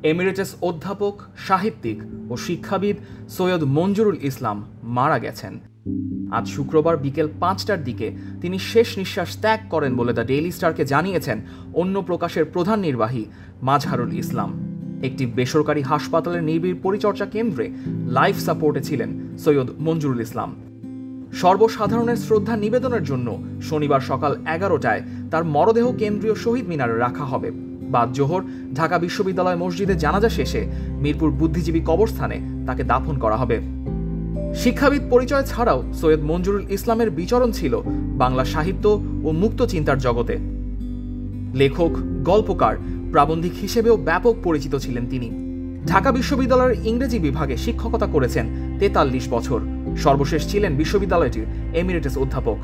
Emeritus অধ্যাপক, সাহিত্যিক ও শিক্ষাবিদ সৈয়দ মঞ্জুরুল ইসলাম মারা গেছেন। আজ শুক্রবার বিকেল ৫টার দিকে তিনি শেষ নিঃশ্বাস ত্যাগ করেন বলে দ্য ডেইলি স্টারকে জানিয়েছেন অন্য প্রকাশের প্রধান নির্বাহী মাজহারুল ইসলাম। একটি বেসরকারি হাসপাতালের নিবিড় পরিচর্যা কেন্দ্রে লাইফ সাপোর্টে ছিলেন সৈয়দ মঞ্জুরুল ইসলাম। সর্বসাধারণের শ্রদ্ধা নিবেদনের জন্য শনিবার সকাল ১১টায় তার মরদেহ কেন্দ্রীয় শহীদ মিনারে রাখা হবে। বাদ জোহর ঢাকা বিশ্ববিদ্যালয় মসজিদে জানাজা শেষে মিরপুর বুদ্ধিজীবী কবরস্থানে তাকে দাফন করা হবে। শিক্ষাবিদ পরিচয় ছাড়াও সৈয়দ মঞ্জুরুল ইসলামের বিচরণ ছিল বাংলা সাহিত্য ও মুক্ত চিন্তার জগতে। লেখক, গল্পকার, প্রাবন্ধিক হিসেবেও ব্যাপক পরিচিত ছিলেন তিনি। ঢাকা বিশ্ববিদ্যালয়ের ইংরেজি বিভাগে শিক্ষকতা করেছেন ৪৩ বছর। সর্বশেষ ছিলেন বিশ্ববিদ্যালয়টির এমিরেটাস অধ্যাপক।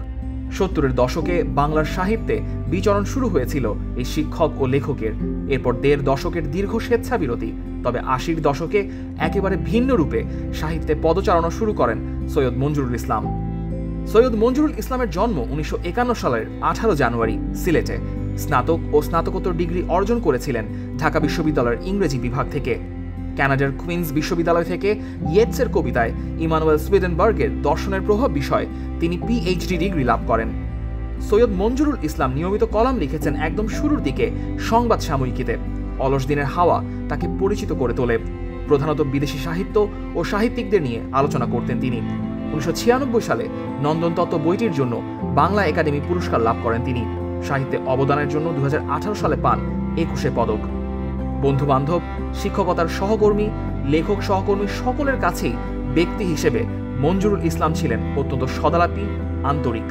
৭০-এর দশকে বাংলার সাহিত্যে বিচরণ শুরু হয়েছিল এই শিক্ষক ও লেখকের। এরপর ১.৫ দশকের দীর্ঘ স্বেচ্ছাবিরতি। তবে ৮০-র দশকে একেবারে ভিন্ন রূপে সাহিত্যে পদচারণা শুরু করেন সৈয়দ মঞ্জুরুল ইসলাম। সৈয়দ মঞ্জুরুল ইসলামের জন্ম ১৯৫১ সালের ১৮ জানুয়ারি সিলেটে। স্নাতক ও স্নাতকোত্তর ডিগ্রি অর্জন করেছিলেন ঢাকা বিশ্ববিদ্যালয়ের ইংরেজি বিভাগ থেকে। কানাডার কুইন্স বিশ্ববিদ্যালয় থেকে ইয়েটসের কবিতায় ইমানুয়েল সুইডেনবার্গের দর্শনের প্রভাব বিষয়ে তিনি পিএইচডি ডিগ্রি লাভ করেন। সৈয়দ মঞ্জুরুল ইসলাম নিয়মিত কলাম লিখেছেন একদম শুরুর দিকে সংবাদ সাময়িকীতে। অলস দিনের হাওয়া তাকে পরিচিত করে তোলে। প্রধানত বিদেশি সাহিত্য ও সাহিত্যিকদের নিয়ে আলোচনা করতেন তিনি। ১৯৯৬ সালে নন্দন তত্ত্ব বইটির জন্য বাংলা একাডেমি পুরস্কার লাভ করেন তিনি। সাহিত্যে অবদানের জন্য ২০১৮ সালে পান ২১ পদক। বন্ধুবান্ধব, শিক্ষকতার সহকর্মী, লেখক সহকর্মী সকলের কাছেই ব্যক্তি হিসেবে মঞ্জুরুল ইসলাম ছিলেন অত্যন্ত সদালাপী, আন্তরিক।